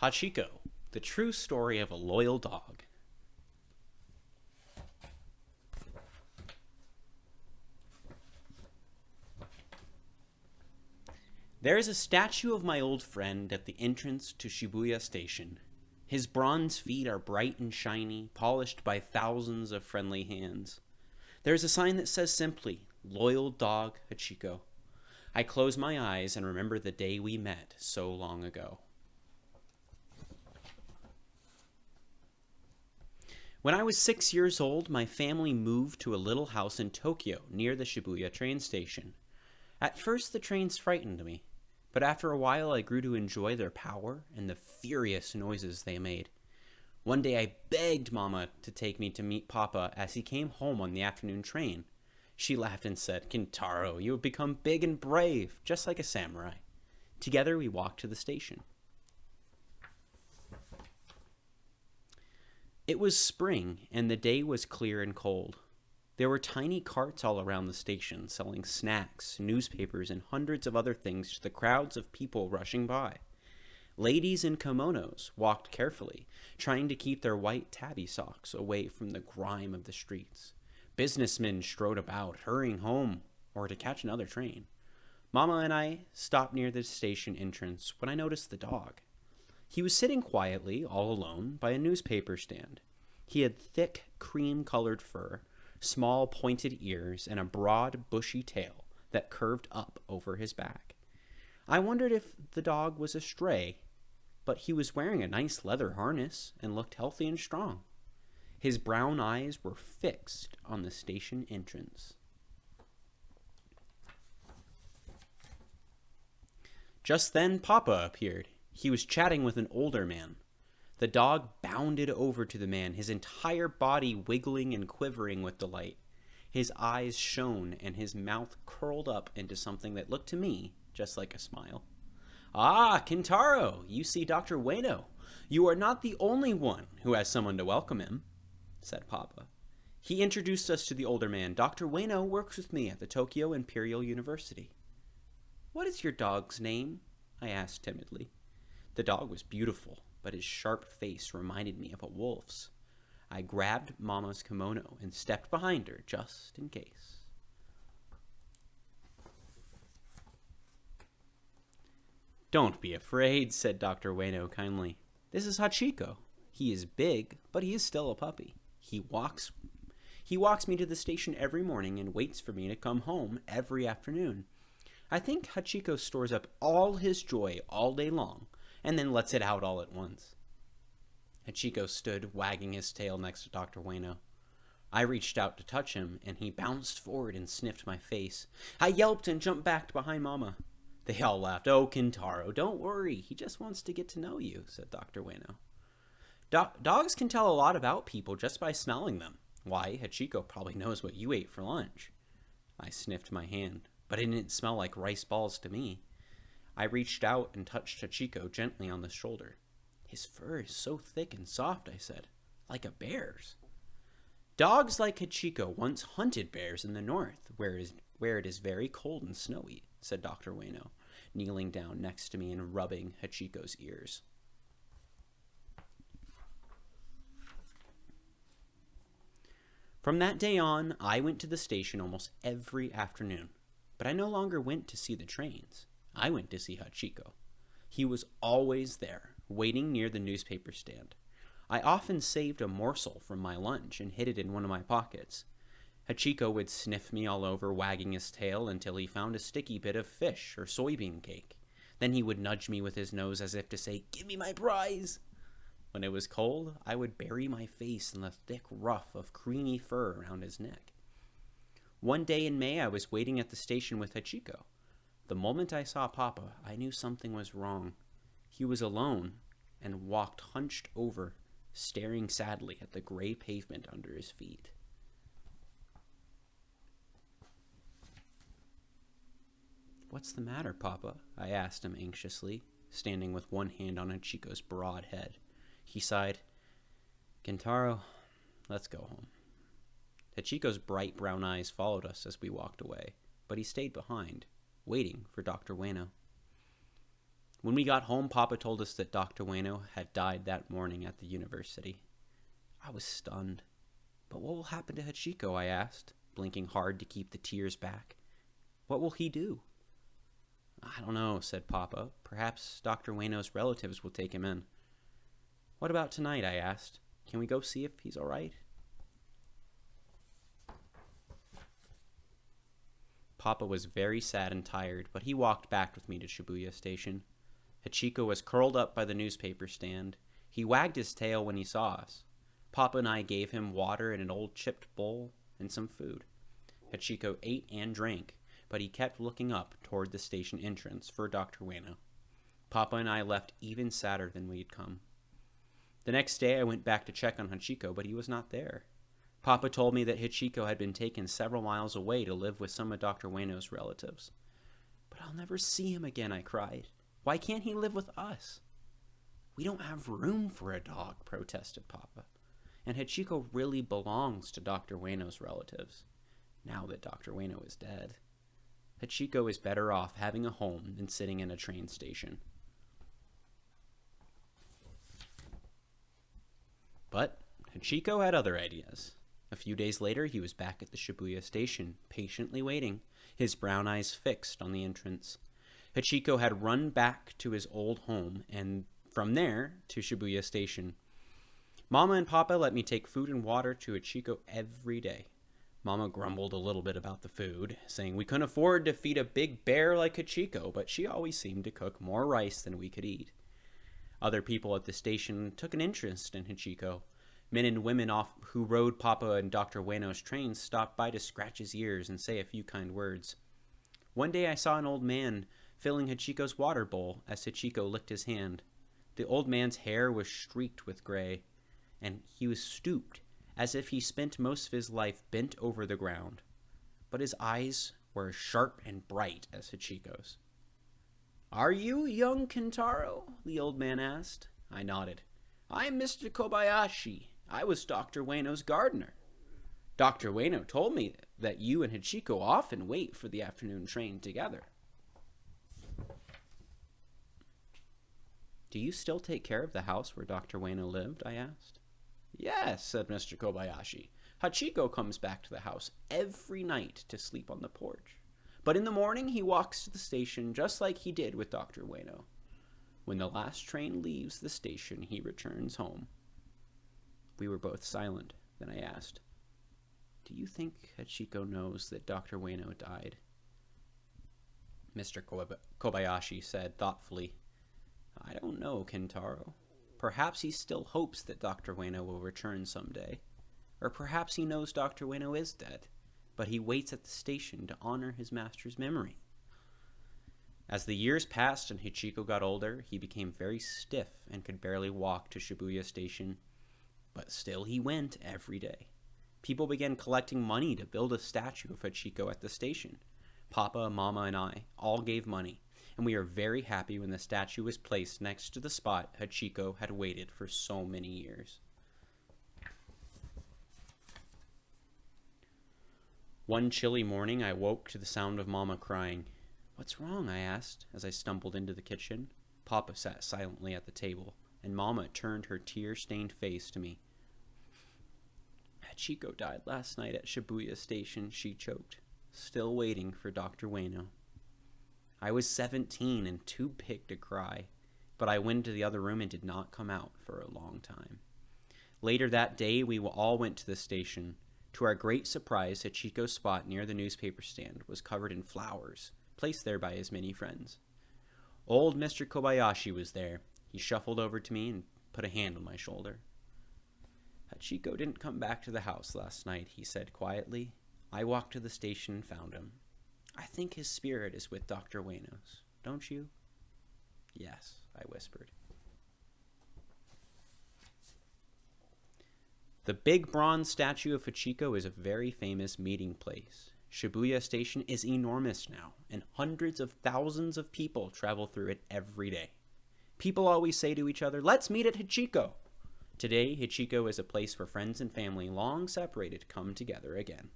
Hachiko, the true story of a loyal dog. There is a statue of my old friend at the entrance to Shibuya Station. His bronze feet are bright and shiny, polished by thousands of friendly hands. There is a sign that says simply, Loyal Dog Hachiko. I close my eyes and remember the day we met so long ago. When I was 6 years old, my family moved to a little house in Tokyo near the Shibuya train station. At first, the trains frightened me, but after a while I grew to enjoy their power and the furious noises they made. One day I begged Mama to take me to meet Papa as he came home on the afternoon train. She laughed and said, "Kintaro, you have become big and brave, just like a samurai." Together we walked to the station. It was spring, and the day was clear and cold. There were tiny carts all around the station selling snacks, newspapers, and hundreds of other things to the crowds of people rushing by. Ladies in kimonos walked carefully, trying to keep their white tabby socks away from the grime of the streets. Businessmen strode about, hurrying home or to catch another train. Mama and I stopped near the station entrance when I noticed the dog. He was sitting quietly, all alone, by a newspaper stand. He had thick, cream-colored fur, small pointed ears, and a broad, bushy tail that curved up over his back. I wondered if the dog was a stray, but he was wearing a nice leather harness and looked healthy and strong. His brown eyes were fixed on the station entrance. Just then, Papa appeared. He was chatting with an older man. The dog bounded over to the man, his entire body wiggling and quivering with delight. His eyes shone and his mouth curled up into something that looked to me just like a smile. "Ah, Kintaro, you see Dr. Ueno. You are not the only one who has someone to welcome him," said Papa. He introduced us to the older man. "Dr. Ueno works with me at the Tokyo Imperial University." "What is your dog's name?" I asked timidly. The dog was beautiful, but his sharp face reminded me of a wolf's. I grabbed Mama's kimono and stepped behind her just in case. "Don't be afraid," said Dr. Ueno kindly. "This is Hachiko. He is big, but he is still a puppy. He walks me to the station every morning and waits for me to come home every afternoon. I think Hachiko stores up all his joy all day long, and then lets it out all at once." Hachiko stood, wagging his tail next to Dr. Ueno. I reached out to touch him, and he bounced forward and sniffed my face. I yelped and jumped back behind Mama. They all laughed. "Oh, Kintaro, don't worry. He just wants to get to know you," said Dr. Ueno. Dogs can tell a lot about people just by smelling them. Why, Hachiko probably knows what you ate for lunch. I sniffed my hand, but it didn't smell like rice balls to me. I reached out and touched Hachiko gently on the shoulder. "His fur is so thick and soft," I said, "like a bear's." "Dogs like Hachiko once hunted bears in the north, where it is very cold and snowy," said Dr. Ueno, kneeling down next to me and rubbing Hachiko's ears. From that day on, I went to the station almost every afternoon, but I no longer went to see the trains. I went to see Hachiko. He was always there, waiting near the newspaper stand. I often saved a morsel from my lunch and hid it in one of my pockets. Hachiko would sniff me all over, wagging his tail until he found a sticky bit of fish or soybean cake. Then he would nudge me with his nose as if to say, "Give me my prize." When it was cold, I would bury my face in the thick ruff of creamy fur around his neck. One day in May, I was waiting at the station with Hachiko. The moment I saw Papa, I knew something was wrong. He was alone and walked hunched over, staring sadly at the gray pavement under his feet. "What's the matter, Papa?" I asked him anxiously, standing with one hand on Hachiko's broad head. He sighed. "Kintaro, let's go home." Hachiko's bright brown eyes followed us as we walked away, but he stayed behind, waiting for Dr. Ueno. When we got home, Papa told us that Dr. Ueno had died that morning at the university. I was stunned. But what will happen to Hachiko, I asked, blinking hard to keep the tears back. What will he do? I don't know, said Papa. Perhaps Dr. Ueno's relatives will take him in. What about tonight, I asked. Can we go see if he's all right? Papa was very sad and tired, but he walked back with me to Shibuya Station. Hachiko was curled up by the newspaper stand. He wagged his tail when he saw us. Papa and I gave him water in an old chipped bowl and some food. Hachiko ate and drank, but he kept looking up toward the station entrance for Dr. Ueno. Papa and I left even sadder than we'd come. The next day I went back to check on Hachiko, but he was not there. Papa told me that Hachiko had been taken several miles away to live with some of Dr. Ueno's relatives. But I'll never see him again, I cried. Why can't he live with us? We don't have room for a dog, protested Papa. And Hachiko really belongs to Dr. Ueno's relatives, now that Dr. Ueno is dead. Hachiko is better off having a home than sitting in a train station. But Hachiko had other ideas. A few days later, he was back at the Shibuya station, patiently waiting, his brown eyes fixed on the entrance. Hachiko had run back to his old home, and from there to Shibuya station. Mama and Papa let me take food and water to Hachiko every day. Mama grumbled a little bit about the food, saying we couldn't afford to feed a big bear like Hachiko, but she always seemed to cook more rice than we could eat. Other people at the station took an interest in Hachiko. Men and women who rode Papa and Dr. Ueno's trains stopped by to scratch his ears and say a few kind words. One day I saw an old man filling Hachiko's water bowl as Hachiko licked his hand. The old man's hair was streaked with gray, and he was stooped, as if he spent most of his life bent over the ground. But his eyes were as sharp and bright as Hachiko's. "Are you young Kentaro?" the old man asked. I nodded. "I'm Mr. Kobayashi. I was Dr. Ueno's gardener. Dr. Ueno told me that you and Hachiko often wait for the afternoon train together." "Do you still take care of the house where Dr. Ueno lived?" I asked. "Yes," said Mr. Kobayashi. "Hachiko comes back to the house every night to sleep on the porch. But in the morning he walks to the station just like he did with Dr. Ueno. When the last train leaves the station, he returns home." We were both silent. Then I asked, "Do you think Hachiko knows that Dr. Ueno died?" Mr. Kobayashi said thoughtfully, "I don't know, Kentaro. Perhaps he still hopes that Dr. Ueno will return someday. Or perhaps he knows Dr. Ueno is dead, but he waits at the station to honor his master's memory." As the years passed and Hachiko got older, he became very stiff and could barely walk to Shibuya Station. But still he went every day. People began collecting money to build a statue of Hachiko at the station. Papa, Mama, and I all gave money, and we were very happy when the statue was placed next to the spot Hachiko had waited for so many years. One chilly morning, I woke to the sound of Mama crying. "What's wrong?" I asked as I stumbled into the kitchen. Papa sat silently at the table, and Mama turned her tear-stained face to me. "Hachiko died last night at Shibuya Station," she choked, still waiting for Dr. Ueno. I was 17 and too big to cry, but I went to the other room and did not come out for a long time. Later that day, we all went to the station. To our great surprise, Hachiko's spot near the newspaper stand was covered in flowers, placed there by his many friends. Old Mr. Kobayashi was there. He shuffled over to me and put a hand on my shoulder. "Hachiko didn't come back to the house last night," he said quietly. "I walked to the station and found him. I think his spirit is with Dr. Ueno's. Don't you?" "Yes," I whispered. The big bronze statue of Hachiko is a very famous meeting place. Shibuya Station is enormous now, and hundreds of thousands of people travel through it every day. People always say to each other, "Let's meet at Hachiko." Today, Hachiko is a place where friends and family long separated come together again.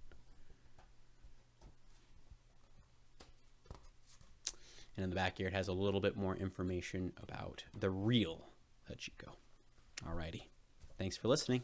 And in the back here, it has a little bit more information about the real Hachiko. Alrighty. Thanks for listening.